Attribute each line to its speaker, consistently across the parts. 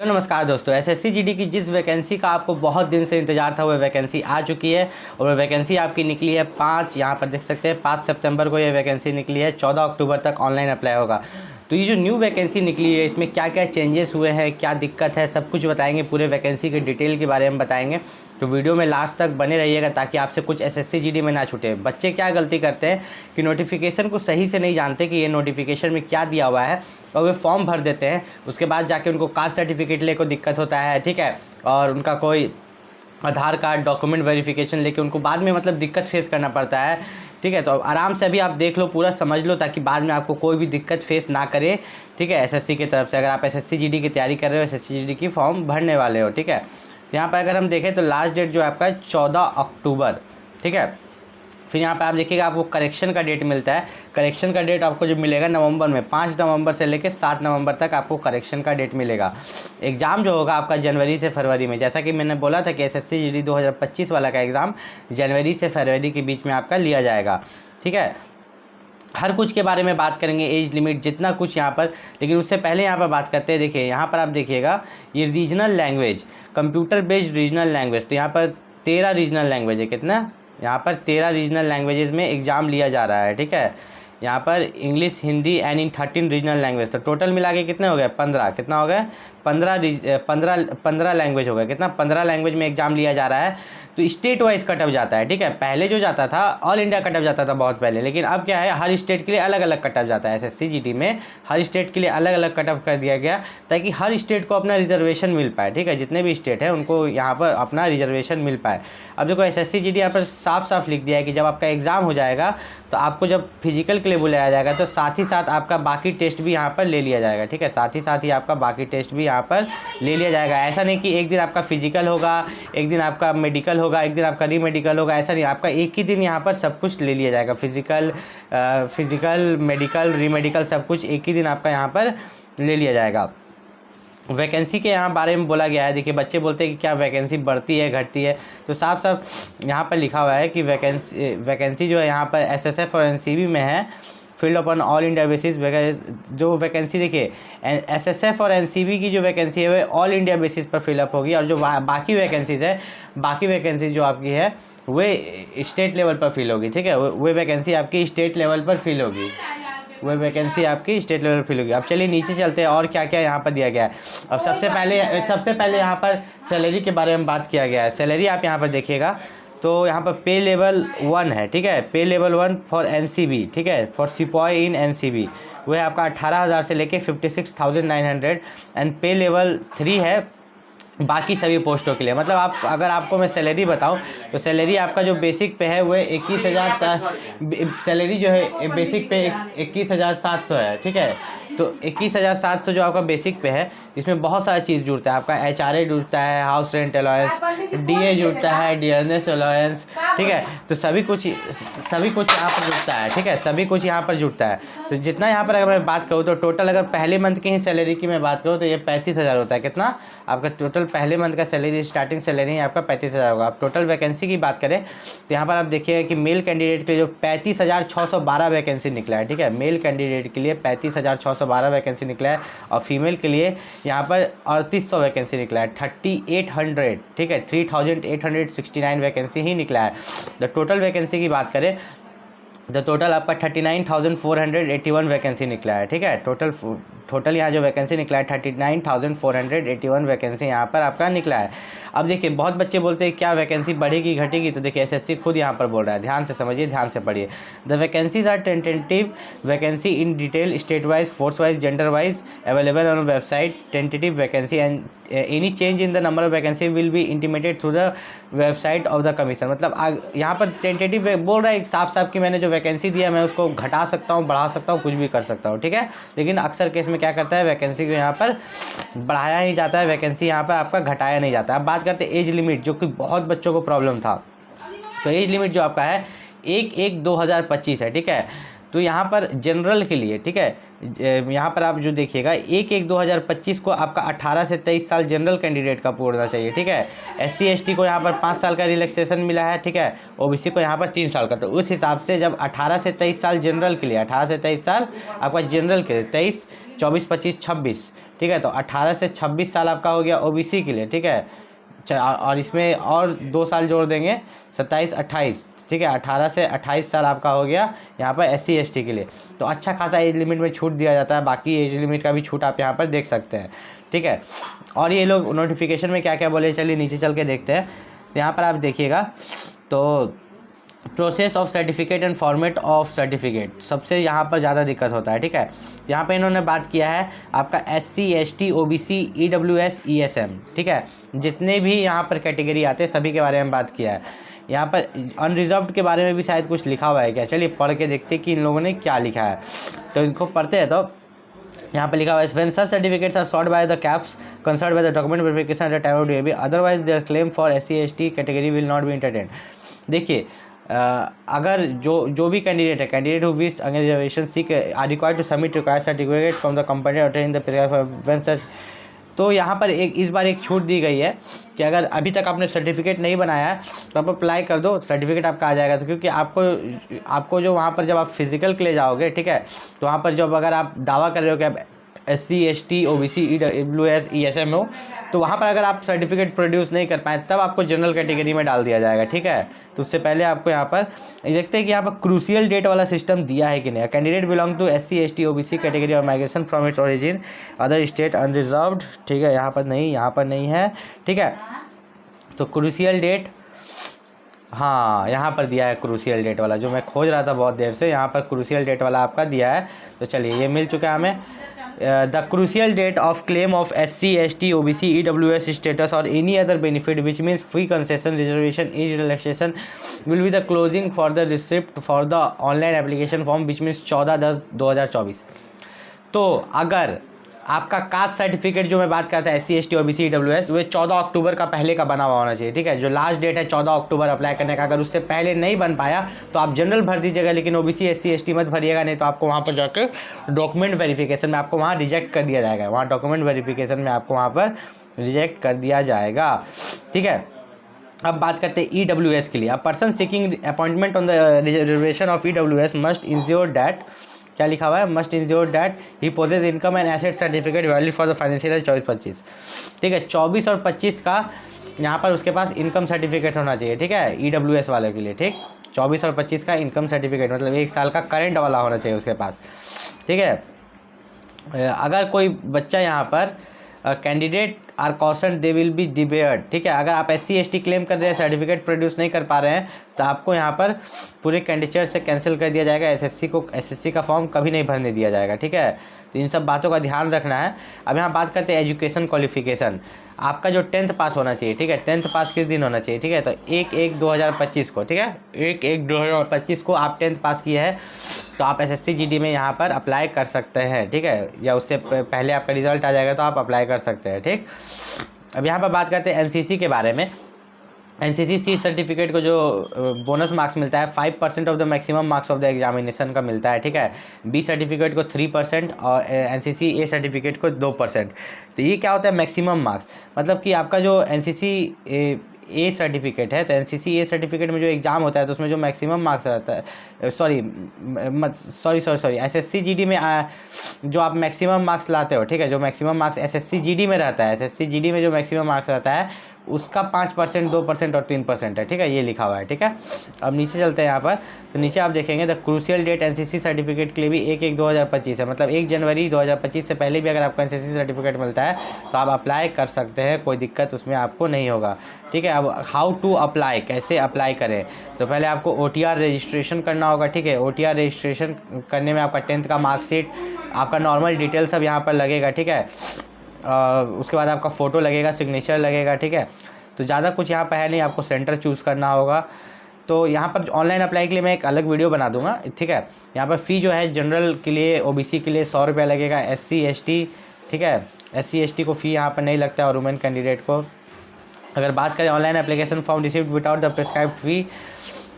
Speaker 1: तो नमस्कार दोस्तों, एसएससी जीडी की जिस वैकेंसी का आपको बहुत दिन से इंतजार था वो वैकेंसी आ चुकी है और वो वैकेंसी आपकी निकली है 5, यहाँ पर देख सकते हैं 5 सितंबर को ये वैकेंसी निकली है। 14 अक्टूबर तक ऑनलाइन अप्लाई होगा। तो ये जो न्यू वैकेंसी निकली है इसमें क्या क्या चेंजेस हुए हैं, क्या दिक्कत है, सब कुछ बताएंगे। पूरे वैकेंसी के डिटेल के बारे में बताएंगे। तो वीडियो में लास्ट तक बने रहिएगा ताकि आपसे कुछ एसएससी जीडी में ना छूटे। बच्चे क्या गलती करते हैं कि नोटिफिकेशन को सही से नहीं जानते कि ये नोटिफिकेशन में क्या दिया हुआ है और वे फॉर्म भर देते हैं। उसके बाद जाके उनको कास्ट सर्टिफिकेट लेको दिक्कत होता है, ठीक है, और उनका कोई आधार कार्ड डॉक्यूमेंट वेरिफिकेशन लेके उनको बाद में मतलब दिक्कत फेस करना पड़ता है, ठीक है। तो आराम से अभी आप देख लो, पूरा समझ लो ताकि बाद में आपको कोई भी दिक्कत फेस ना करे, ठीक है। एसएससी की तरफ से अगर आप एसएससी जीडी की तैयारी कर रहे हो, एसएससी जीडी की फॉर्म भरने वाले हो, ठीक है। तो यहाँ पर अगर हम देखें तो लास्ट डेट जो है आपका 14 अक्टूबर, ठीक है। फिर यहाँ पे आप देखिएगा आपको करेक्शन का डेट मिलता है। करेक्शन का डेट आपको जो मिलेगा नवंबर में, 5 नवंबर से लेकर 7 नवंबर तक आपको करेक्शन का डेट मिलेगा। एग्ज़ाम जो होगा आपका जनवरी से फरवरी में, जैसा कि मैंने बोला था कि एसएससी जीडी 2025 वाला का एग्ज़ाम जनवरी से फरवरी के बीच में आपका लिया जाएगा, ठीक है। हर कुछ के बारे में बात करेंगे, एज लिमिट जितना कुछ यहाँ पर। लेकिन उससे पहले यहाँ पर बात करते हैं, देखिए यहाँ पर आप देखिएगा ये regional language, computer based regional language. तो यहाँ पर 13 रीजनल लैंग्वेज है। कितना? यहाँ पर 13 रीजनल लैंग्वेजेस में एग्ज़ाम लिया जा रहा है, ठीक है। यहाँ पर English, Hindi and in 13 regional language. तो टोटल मिला के कितने हो गए? 15। कितना हो गया? 15 लैंग्वेज हो गया। कितना? 15 लैंग्वेज में एग्ज़ाम लिया जा रहा है। तो स्टेट वाइज कटअप जाता है, ठीक है। पहले जो जाता था ऑल इंडिया कटअप जाता था बहुत पहले, लेकिन अब क्या है, हर स्टेट के लिए अलग अलग कटअप जाता है। एसएससी जीडी में हर स्टेट के लिए अलग अलग कटअप कर दिया गया ताकि हर स्टेट को अपना रिजर्वेशन मिल पाए, ठीक है। जितने भी स्टेट हैं उनको यहाँ पर अपना रिजर्वेशन मिल पाए। अब देखो एसएससी जीडी यहाँ पर साफ साफ लिख दिया है कि जब आपका एग्ज़ाम हो जाएगा तो आपको जब फिजिकल के लिए बुलाया जाएगा तो साथ ही साथ आपका बाकी टेस्ट भी यहाँ पर ले लिया जाएगा, ठीक है। साथ ही आपका बाकी टेस्ट भी यहाँ पर ले लिया जाएगा। ऐसा नहीं कि एक दिन आपका फिजिकल होगा, एक दिन आपका मेडिकल होगा, एक दिन आपका रीमेडिकल होगा, ऐसा नहीं। आपका एक ही दिन यहाँ पर सब कुछ ले लिया जाएगा। फिजिकल, मेडिकल, रीमेडिकल सब कुछ एक ही दिन आपका यहाँ पर ले लिया जाएगा। वैकेंसी के यहाँ बारे में बोला गया है। देखिए बच्चे बोलते हैं कि क्या वैकेंसी बढ़ती है घटती है, तो साफ साफ यहाँ पर लिखा हुआ है कि वैकेंसी जो है यहाँ पर एसएसएफ और एनसीबी में है, field upon all India basis. जो वैकेंसी देखिए एसएसएफ और एनसीबी की जो वैकेंसी है वो ऑल इंडिया बेसिस पर फिलअप होगी, और जो बाकी वैकेंसीज है, बाकी वैकेंसी जो आपकी है वे स्टेट लेवल पर फिल होगी, ठीक है। वो वैकेंसी आपकी स्टेट लेवल पर फिल होगी, वो वैकेंसी आपकी स्टेट लेवल पर फिल होगी। अब चलिए नीचे चलते हैं और क्या क्या यहाँ पर दिया गया है। अब सबसे पहले यहाँ पर सैलरी के बारे में बात किया गया है। सैलरी आप यहाँ पर देखिएगा तो यहाँ पर पे लेवल 1 है, ठीक है। पे लेवल 1 फॉर एनसीबी, ठीक है, फॉर सिपॉय इन एनसीबी, वो है आपका 18,000 से लेके 56,900। एंड पे लेवल 3 है बाकी सभी पोस्टों के लिए। मतलब आप अगर आपको मैं सैलरी बताऊं तो सैलरी आपका जो बेसिक पे है वो 21,000, सैलरी जो है बेसिक पे 21,700 है, ठीक है। तो 21,700 जो आपका बेसिक पे है, इसमें बहुत सारी चीज़ जुड़ता है। आपका एचआरए जुड़ता है, हाउस रेंट अलाउंस, डीए जुड़ता है, डियरनेस अलाउंस, ठीक है। तो सभी कुछ यहाँ पर जुड़ता है, ठीक है, सभी कुछ यहाँ पर जुड़ता है। तो जितना यहाँ पर अगर मैं बात करूँ तो टोटल अगर पहले मंथ की ही सैलरी की मैं बात करूँ तो ये 35,000 होता है। कितना? आपका टोटल पहले मंथ का सैलरी, स्टार्टिंग सैलरी आपका 35,000 होगा। आप टोटल वैकेंसी की बात करें तो यहाँ पर आप देखिएगा कि मेल कैंडिडेट के जो 35,612 वैकेंसी निकला है, ठीक है। मेल कैंडिडेट के लिए 35,612 वैकेंसी निकला है, और फीमेल के लिए यहाँ पर 3800 वैकेंसी निकला है, 3800, ठीक है, 3869 वैकेंसी ही निकला है। द टोटल वैकेंसी की बात करें तो टोटल आपका 39,481 वैकेंसी निकला है, ठीक है। टोटल यहाँ जो वैकेंसी निकला है 39,481 वैकेंसी यहाँ पर आपका निकला है। अब देखिए बहुत बच्चे बोलते हैं क्या वैकेंसी बढ़ेगी घटेगी, तो देखिए एसएससी खुद यहाँ पर बोल रहा है, ध्यान से समझिए, ध्यान से पढ़िए। The vacancies are tentative vacancy in detail, state wise, force wise, gender wise, available on website. Tentative vacancy and any change in the number of vacancy will be intimated through the website of the commission. मतलब यहाँ पर tentative बोल रहा है साफ साफ कि मैंने जो वैकेंसी दिया मैं उसको घटा सकता हूँ, बढ़ा सकता हूँ, कुछ भी कर सकता हूँ, ठीक है। लेकिन अक्सर केस में क्या करता है, वैकेंसी को यहाँ पर बढ़ाया ही जाता है, वैकेंसी यहाँ पर आपका घटाया नहीं जाता। अब बात करते हैं एज लिमिट, जो कि बहुत बच्चों को प्रॉब्लम था। तो एज लिमिट जो आपका है 1/1/2025 है, ठीक है। तो यहाँ पर जनरल के लिए, ठीक है, यहाँ पर आप जो देखिएगा 1/1/2025 को आपका 18 से 23 साल जनरल कैंडिडेट का पूरा होना चाहिए, ठीक है। SC ST को यहाँ पर 5 साल का रिलैक्सेशन मिला है, ठीक है। OBC को यहाँ पर 3 साल का। तो उस हिसाब से जब 18 से 23 साल जनरल के लिए, 18 से 23 साल आपका जनरल के लिए, 23, 24, 25, 26, ठीक है। तो 18 से 26 साल आपका हो गया OBC के लिए, ठीक है। और इसमें और 2 साल जोड़ देंगे, 27, 28, ठीक है। 18 से 28 साल आपका हो गया यहाँ पर SC ST के लिए। तो अच्छा खासा एज लिमिट में छूट दिया जाता है, बाकी एज लिमिट का भी छूट आप यहाँ पर देख सकते हैं, ठीक है। और ये लोग नोटिफिकेशन में क्या क्या बोले, चलिए नीचे चल के देखते हैं। तो यहाँ पर आप देखिएगा, तो process of certificate and format of certificate, सबसे यहाँ पर ज़्यादा दिक्कत होता है, ठीक है। यहाँ पे इन्होंने बात किया है आपका SC ST OBC EWS ESM, ठीक है। जितने भी यहाँ पर कैटेगरी आते हैं सभी के बारे में बात किया है। यहाँ पर अनरिजर्व्ड के बारे में भी शायद कुछ लिखा हुआ है क्या, चलिए पढ़ के देखते हैं कि इन लोगों ने क्या लिखा है। तो इनको पढ़ते हैं। तो यहाँ पर लिखा हुआ है, when such certificates are sort by the caps concerned by the document verification at the time of DAB, otherwise their claim for SC ST category will not be entertained. देखिए, अगर जो भी candidate who wish under reservation seek are required to submit required certificate from the company obtain the when such. तो यहाँ पर इस बार एक छूट दी गई है कि अगर अभी तक आपने सर्टिफिकेट नहीं बनाया है तो आप अप्लाई कर दो, सर्टिफिकेट आपका आ जाएगा। तो क्योंकि आपको जो वहाँ पर जब आप फिजिकल के लिए जाओगे, ठीक है, तो वहाँ पर जब अगर आप दावा कर रहे हो कि आप SC ST OBC EWS ESM हो, तो वहाँ पर अगर आप सर्टिफिकेट प्रोड्यूस नहीं कर पाए तब आपको जनरल कैटेगरी में डाल दिया जाएगा, ठीक है। तो उससे पहले आपको यहाँ पर देखते हैं कि यहाँ पर क्रूशियल डेट वाला सिस्टम दिया है कि नहीं। Candidate belong to SC ST OBC category और migration from its origin other state unreserved, ठीक है। यहाँ पर नहीं है, ठीक है। तो क्रूशियल डेट, हाँ यहाँ पर दिया है क्रूशियल डेट वाला, जो मैं खोज रहा था बहुत देर से, यहाँ पर क्रूशियल डेट वाला आपका दिया है। तो चलिए ये मिल चुका है हमें। The crucial date of claim of SC ST OBC EWS status or any other benefit which means free concession reservation age relaxation will be the closing for the receipt for the online application form which means 14/10/2024। तो अगर आपका caste certificate जो मैं बात करता है SC ST OBC EWS, वो 14 अक्टूबर का पहले का बना हुआ होना चाहिए, ठीक है। जो लास्ट डेट है 14 अक्टूबर अप्लाई करने का, अगर उससे पहले नहीं बन पाया तो आप जनरल भर दीजिएगा, लेकिन OBC SC ST मत भरिएगा, नहीं तो आपको वहाँ पर जाकर डॉक्यूमेंट वेरिफिकेशन में आपको वहाँ रिजेक्ट कर दिया जाएगा। वहाँ डॉक्यूमेंट वेरिफिकेशन में आपको वहाँ पर रिजेक्ट कर दिया जाएगा, ठीक है। अब बात करते हैं EWS के लिए। A person seeking appointment on the reservation of EWS must ensure that, क्या लिखा हुआ है, must ensure that he possess income and asset certificate valid for the financial year 24-25, ठीक है। 24 और 25 का यहाँ पर उसके पास इनकम सर्टिफिकेट होना चाहिए, ठीक है, EWS वाले के लिए, ठीक। 24 और 25 का इनकम सर्टिफिकेट मतलब 1 साल का करंट वाला होना चाहिए उसके पास, ठीक है। अगर कोई बच्चा यहाँ पर candidate are caution they will be debarred, ठीक है। अगर आप SC ST क्लेम कर रहे हैं, सर्टिफिकेट प्रोड्यूस नहीं कर पा रहे हैं, तो आपको यहाँ पर पूरे कैंडिडेट से कैंसिल कर दिया जाएगा। SSC का फॉर्म कभी नहीं भरने दिया जाएगा, ठीक है। तो इन सब बातों का ध्यान रखना है। अब यहाँ बात करते हैं एजुकेशन क्वालिफिकेशन। आपका जो 10th पास होना चाहिए, ठीक है। 10th पास किस दिन होना चाहिए, ठीक है। तो 1/1/2025 को, ठीक है, 1/1/2025 को आप 10th पास किए हैं तो आप SSC GD में यहाँ पर अप्लाई कर सकते हैं, ठीक है। या उससे पहले आपका रिजल्ट आ जाएगा तो आप अप्लाई कर सकते हैं, ठीक। अब यहाँ पर बात करते हैं NCC के बारे में। NCC C सर्टिफिकेट को जो बोनस मार्क्स मिलता है 5% of the maximum marks of the examination का मिलता है, ठीक है। B सर्टिफिकेट को 3% और NCC A सर्टिफिकेट को 2%। तो ये क्या होता है मैक्सिमम मार्क्स, मतलब कि आपका जो NCC A सर्टिफिकेट है, तो NCC A सर्टिफिकेट में जो एग्ज़ाम होता है तो उसमें जो मैक्सिमम मार्क्स रहता है, सॉरी SSC GD में जो आप मैक्सिमम मार्क्स लाते हो, ठीक है, जो मैक्सिमम मार्क्स SSC GD में रहता है, SSC GD में जो मैक्सिमम मार्क्स रहता है उसका 5%, 2% और 3% है, ठीक है। ये लिखा हुआ है, ठीक है। अब नीचे चलते हैं यहाँ पर। तो नीचे आप देखेंगे the crucial date NCC certificate के लिए भी 1/1/2025 है, मतलब 1 जनवरी 2025 से पहले भी अगर आपको NCC सर्टिफिकेट मिलता है तो आप अप्लाई कर सकते हैं, कोई दिक्कत उसमें आपको नहीं होगा, ठीक है। अब हाउ टू अप्लाई, कैसे अप्लाई करें, तो पहले आपको OTR रजिस्ट्रेशन करना होगा, ठीक है। OTR रजिस्ट्रेशन करने में आपका 10th का मार्कशीट, आपका नॉर्मल डिटेल सब यहाँ पर लगेगा, ठीक है। उसके बाद आपका फ़ोटो लगेगा, सिग्नेचर लगेगा, ठीक है। तो ज़्यादा कुछ यहाँ पर है नहीं, आपको सेंटर चूज़ करना होगा। तो यहाँ पर ऑनलाइन अप्लाई के लिए मैं एक अलग वीडियो बना दूंगा, ठीक है। यहाँ पर फ़ी जो है जनरल के लिए, OBC के लिए 100 रुपया लगेगा, SC ST, ठीक है, SC ST को फ़ी यहाँ पर नहीं लगता है, और वुमेन कैंडिडेट को। अगर बात करें online application form received without the prescribed fee,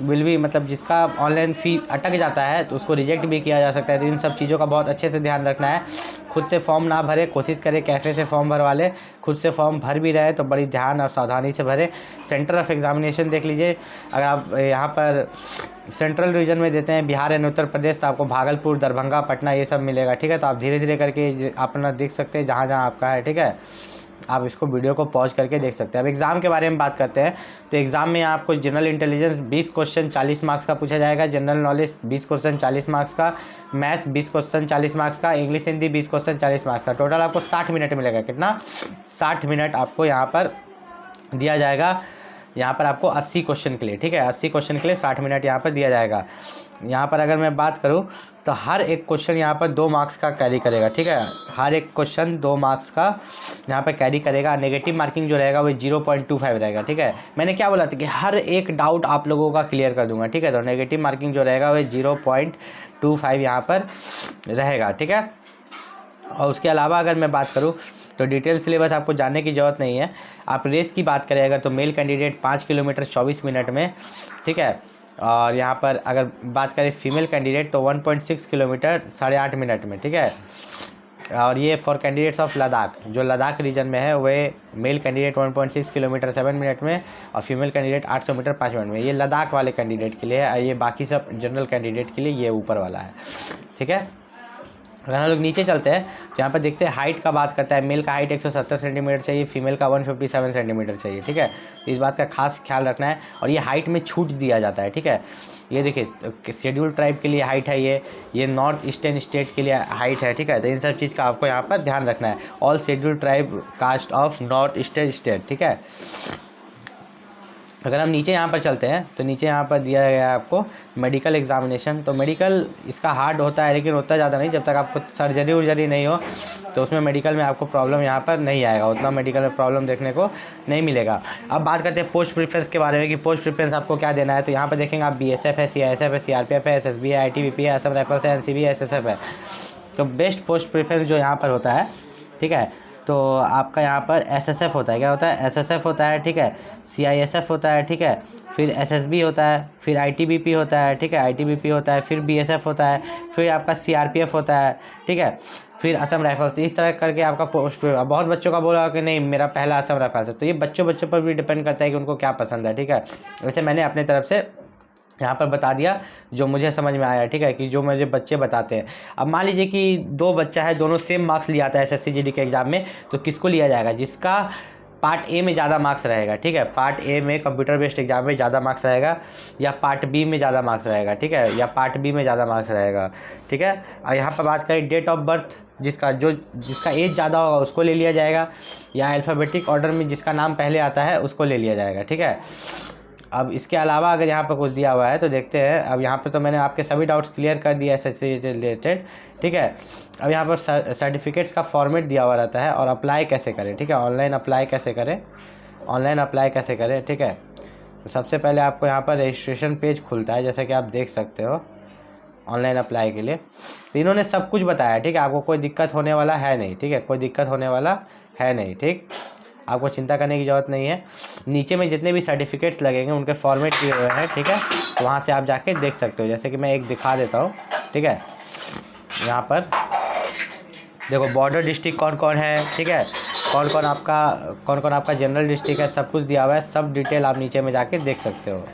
Speaker 1: will भी, मतलब जिसका ऑनलाइन फ़ी अटक जाता है तो उसको रिजेक्ट भी किया जा सकता है। तो इन सब चीज़ों का बहुत अच्छे से ध्यान रखना है। खुद से फॉर्म ना भरे, कोशिश करें कैफ़े से फॉर्म भरवा लें। खुद से फॉर्म भर भी रहे तो बड़ी ध्यान और सावधानी से भरें। सेंटर ऑफ एग्जामिनेशन देख लीजिए, अगर आप यहाँ पर सेंट्रल रीजन में देते हैं बिहार एंड उत्तर प्रदेश, तो आपको भागलपुर, दरभंगा, पटना ये सब मिलेगा, ठीक है। तो आप धीरे धीरे करके अपना देख सकते हैं जहाँ जहाँ आपका है, ठीक है। आप इसको वीडियो को पॉज करके देख सकते हैं। अब एग्ज़ाम के बारे में बात करते हैं। तो एग्ज़ाम में आपको जनरल इंटेलिजेंस 20 क्वेश्चन 40 मार्क्स का पूछा जाएगा, जनरल नॉलेज 20 क्वेश्चन 40 मार्क्स का, मैथ्स 20 क्वेश्चन 40 मार्क्स का, इंग्लिश हिंदी 20 क्वेश्चन 40 मार्क्स का। टोटल आपको 60 मिनट मिलेगा। कितना? 60 मिनट आपको यहाँ पर दिया जाएगा। यहाँ पर आपको 80 क्वेश्चन के लिए, ठीक है, 80 क्वेश्चन के लिए 60 मिनट यहाँ पर दिया जाएगा। यहाँ पर अगर मैं बात करूँ तो हर एक क्वेश्चन यहाँ पर 2 मार्क्स का कैरी करेगा, ठीक है। हर एक क्वेश्चन 2 मार्क्स का यहाँ पर कैरी करेगा। नेगेटिव मार्किंग जो रहेगा वो 0.25 रहेगा, ठीक है। मैंने क्या बोला था कि हर एक डाउट आप लोगों का क्लियर कर दूंगा, ठीक है। तो नेगेटिव मार्किंग जो रहेगा वो 0.25 यहाँ पर रहेगा, ठीक है। और उसके अलावा अगर मैं बात करूँ तो डिटेल सिलेबस आपको जानने की ज़रूरत नहीं है। आप रेस की बात करें अगर, तो मेल कैंडिडेट 5 किलोमीटर 24 मिनट में, ठीक है। और यहाँ पर अगर बात करें फीमेल कैंडिडेट तो 1.6 किलोमीटर 8.5 मिनट में, ठीक है। और ये फॉर कैंडिडेट्स ऑफ लद्दाख, जो लद्दाख रीजन में है, वे मेल कैंडिडेट 1.6 किलोमीटर 7 मिनट में और फीमेल कैंडिडेट 800 मीटर 5 मिनट में। ये लद्दाख वाले कैंडिडेट के लिए है, ये बाकी सब जनरल कैंडिडेट के लिए ये ऊपर वाला है, ठीक है। अगर हम लोग नीचे चलते हैं तो यहाँ पर देखते हैं हाइट का बात करता है। मेल का हाइट 170 सेंटीमीटर चाहिए, फीमेल का 157 सेंटीमीटर चाहिए, ठीक है। तो इस बात का खास ख्याल रखना है। और ये हाइट में छूट दिया जाता है, ठीक है। ये देखिए शेड्यूल ट्राइब के लिए हाइट है, ये नॉर्थ ईस्टर्न स्टेट के लिए हाइट है, ठीक है। तो इन सब चीज़ का आपको यहाँ पर ध्यान रखना है। All schedule tribe caste of north eastern state, ठीक है। अगर हम नीचे यहाँ पर चलते हैं तो नीचे यहाँ पर दिया गया है आपको मेडिकल एग्जामिनेशन। तो मेडिकल इसका हार्ड होता है लेकिन उतना ज़्यादा नहीं। जब तक आपको सर्जरी नहीं हो तो उसमें मेडिकल में आपको प्रॉब्लम यहाँ पर नहीं आएगा, उतना मेडिकल में प्रॉब्लम देखने को नहीं मिलेगा। अब बात करते हैं पोस्ट प्रेफरेंस के बारे में कि पोस्ट प्रेफरेंस आपको क्या देना है। तो यहाँ पर देखेंगे आप BSF है, CISF है, CRPF है, SSB है, ITBP है, असम राइफल्स है, NCB है, SSF है। तो बेस्ट पोस्ट प्रेफरेंस जो यहाँ पर होता है, ठीक है, तो आपका यहाँ पर SSF होता है। क्या होता है? SSF होता है, ठीक है। CISF होता है, ठीक है। फिर SSB होता है, फिर ITBP होता है, ठीक है, ITBP होता है, फिर BSF होता है, फिर आपका CRPF होता है, ठीक है, फिर असम राइफल्स। इस तरह करके आपका पोस्ट। बहुत बच्चों का बोला कि नहीं मेरा पहला असम राइफल्स है, तो ये बच्चों पर भी डिपेंड करता है कि उनको क्या पसंद है, ठीक है। वैसे मैंने अपने तरफ से यहाँ पर बता दिया जो मुझे समझ में आया, ठीक है, कि जो मुझे बच्चे बताते हैं। अब मान लीजिए कि 2 बच्चा है, दोनों सेम मार्क्स लिया आता है SSC GD के एग्ज़ाम में, तो किसको लिया जाएगा? जिसका पार्ट ए में ज़्यादा मार्क्स रहेगा, ठीक है। पार्ट ए में कंप्यूटर बेस्ड एग्जाम में ज़्यादा मार्क्स रहेगा, या पार्ट बी में ज़्यादा मार्क्स रहेगा, ठीक है, या पार्ट बी में ज़्यादा मार्क्स रहेगा, ठीक है। और यहाँ पर बात करें डेट ऑफ बर्थ, जिसका एज ज़्यादा होगा उसको ले लिया जाएगा, या अल्फ़ाबेटिक ऑर्डर में जिसका नाम पहले आता है उसको ले लिया जाएगा, ठीक है। अब इसके अलावा अगर यहाँ पर कुछ दिया हुआ है तो देखते हैं। अब यहाँ पे तो मैंने आपके सभी डाउट्स क्लियर कर दिया SSC से रिलेटेड, ठीक है। अब यहाँ पर सर्टिफिकेट्स का फॉर्मेट दिया हुआ रहता है और अप्लाई कैसे करें, ठीक है, ऑनलाइन अप्लाई कैसे करें, ठीक है। तो सबसे पहले आपको यहाँ पर रजिस्ट्रेशन पेज खुलता है, जैसे कि आप देख सकते हो ऑनलाइन अप्लाई के लिए। तो इन्होंने सब कुछ बताया, ठीक है, आपको कोई दिक्कत होने वाला है नहीं, ठीक है, कोई दिक्कत होने वाला है नहीं, ठीक, आपको चिंता करने की ज़रूरत नहीं है। नीचे में जितने भी सर्टिफिकेट्स लगेंगे उनके फॉर्मेट किए हुए हैं, ठीक है, तो वहाँ से आप जाके देख सकते हो। जैसे कि मैं एक दिखा देता हूँ, ठीक है। यहाँ पर देखो बॉर्डर डिस्ट्रिक्ट कौन कौन है, ठीक है, कौन कौन आपका जनरल डिस्ट्रिक्ट है, सब कुछ दिया हुआ है। सब डिटेल आप नीचे में जाके देख सकते हो।